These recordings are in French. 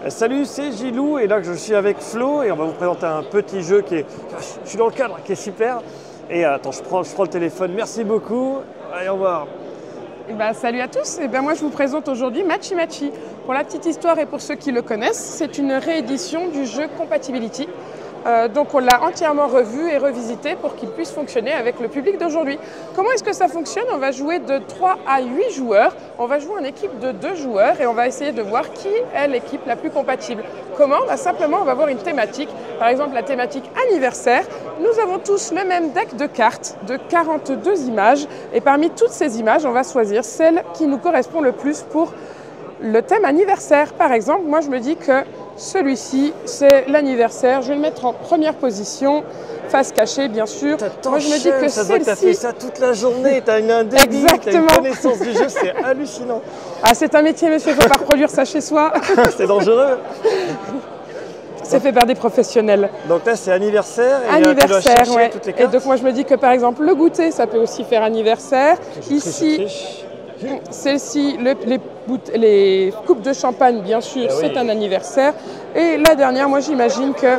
Salut, c'est Gilou et là je suis avec Flo et on va vous présenter un petit jeu qui est, je suis dans le cadre, qui est super. Et attends, je prends le téléphone, merci beaucoup. Allez, au revoir. Salut à tous, moi je vous présente aujourd'hui Matchy Matchy. Pour la petite histoire et pour ceux qui le connaissent, c'est une réédition du jeu Compatibility. Donc on l'a entièrement revu et revisité pour qu'il puisse fonctionner avec le public d'aujourd'hui. Comment est-ce que ça fonctionne? On va jouer de 3 à 8 joueurs, on va jouer en équipe de 2 joueurs et on va essayer de voir qui est l'équipe la plus compatible. Comment? Simplement on va avoir une thématique, par exemple la thématique anniversaire. Nous avons tous le même deck de cartes de 42 images et parmi toutes ces images on va choisir celle qui nous correspond le plus pour le thème anniversaire. Par exemple, moi je me dis que celui-ci, c'est l'anniversaire. Je vais le mettre en première position, face cachée, bien sûr. Moi, je me dis que ça doit que tu as fait ça toute la journée. Tu as un débit, tu as une connaissance du jeu, c'est hallucinant. Ah, c'est un métier, monsieur, il ne faut pas reproduire ça chez soi. C'est dangereux. C'est fait par des professionnels. Donc là, c'est anniversaire. Et anniversaire, oui. Et donc, moi, je me dis que, par exemple, le goûter, ça peut aussi faire anniversaire. Ici, celle-ci, les coupes de champagne, bien sûr, c'est un anniversaire. Et la dernière, moi j'imagine que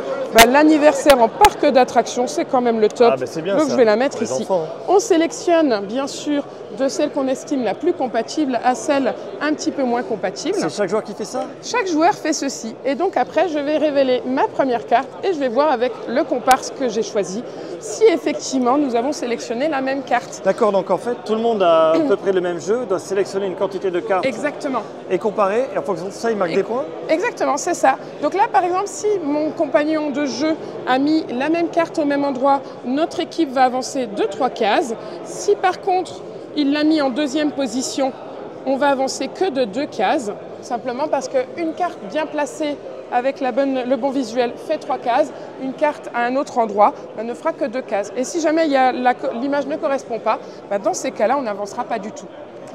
l'anniversaire en parc d'attractions, c'est quand même le top. Bien, donc ça, je vais la mettre ici. Enfants. On sélectionne, bien sûr, de celle qu'on estime la plus compatible à celle un petit peu moins compatible. C'est chaque joueur qui fait ça? Chaque joueur fait ceci. Et donc après, je vais révéler ma première carte et je vais voir avec le comparse que j'ai choisi si effectivement nous avons sélectionné la même carte. D'accord, donc en fait, tout le monde a à peu près le même jeu, doit sélectionner une quantité de cartes. Exactement. Et comparer, et en fonction de ça, il marque des points? Exactement, c'est ça. Donc là, par exemple, si mon compagnon de jeu a mis la même carte au même endroit, notre équipe va avancer de 3 cases. Si par contre, il l'a mis en deuxième position, on va avancer que de 2 cases, simplement parce qu'une carte bien placée avec le bon visuel fait 3 cases, une carte à un autre endroit ne fera que 2 cases. Et si jamais l'image ne correspond pas, dans ces cas-là, on n'avancera pas du tout.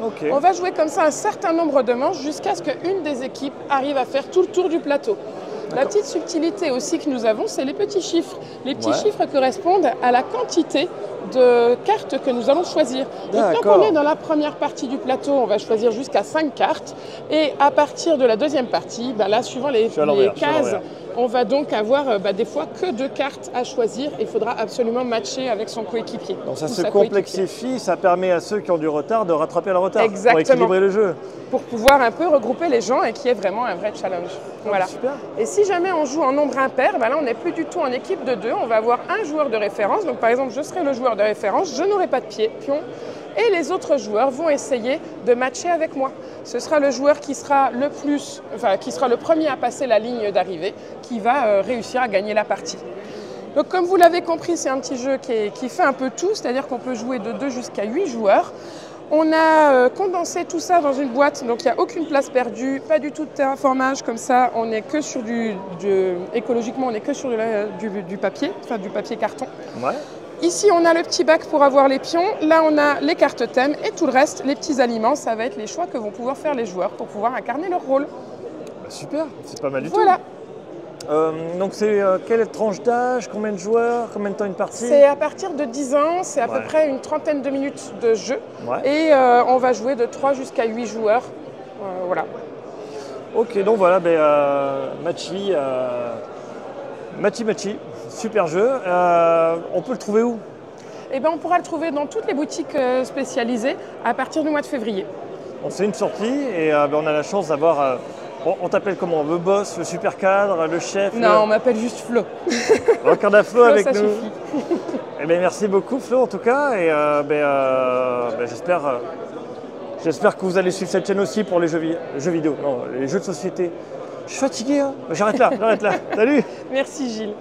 Okay. On va jouer comme ça un certain nombre de manches jusqu'à ce qu'une des équipes arrive à faire tout le tour du plateau. La petite subtilité aussi que nous avons, c'est les petits chiffres. Les petits chiffres correspondent à la quantité de cartes que nous allons choisir. Donc quand on est dans la première partie du plateau, on va choisir jusqu'à 5 cartes. Et à partir de la deuxième partie, là, suivant les cases, on va donc avoir des fois que 2 cartes à choisir. Il faudra absolument matcher avec son coéquipier. Donc ça se complexifie, ça permet à ceux qui ont du retard de rattraper le retard. Exactement. Pour équilibrer le jeu. Pour pouvoir un peu regrouper les gens et qu'il y ait vraiment un vrai challenge. Voilà. Super. Et si jamais on joue en nombre impair, là on n'est plus du tout en équipe de 2, on va avoir un joueur de référence. Donc par exemple, je serai le joueur de référence, je n'aurai pas de pion, et les autres joueurs vont essayer de matcher avec moi. Ce sera le joueur qui sera le premier à passer la ligne d'arrivée, qui va réussir à gagner la partie. Donc comme vous l'avez compris, c'est un petit jeu qui fait un peu tout, c'est-à-dire qu'on peut jouer de 2 jusqu'à 8 joueurs. On a condensé tout ça dans une boîte, donc il n'y a aucune place perdue, pas du tout de terraformage, comme ça on est que sur écologiquement on est que sur du papier, du papier carton. Ouais. Ici on a le petit bac pour avoir les pions, là on a les cartes thèmes et tout le reste, les petits aliments, ça va être les choix que vont pouvoir faire les joueurs pour pouvoir incarner leur rôle. Super, c'est pas mal du tout. Voilà. Donc c'est quelle tranche d'âge, combien de joueurs, combien de temps une partie? C'est à partir de 10 ans, c'est à peu près une trentaine de minutes de jeu. Et on va jouer de 3 jusqu'à 8 joueurs. Voilà. Ok, donc voilà, Matchy, super jeu. On peut le trouver où? On pourra le trouver dans toutes les boutiques spécialisées à partir du mois de février. C'est une sortie et on a la chance d'avoir... on t'appelle comment? Le boss, le super cadre, le chef? Non, on m'appelle juste Flo. Donc on a Flo avec ça nous. Suffit. Merci beaucoup Flo en tout cas et j'espère que vous allez suivre cette chaîne aussi pour les jeux vidéo, non, les jeux de société. Je suis fatigué, hein. J'arrête là. Salut. Merci Gilles.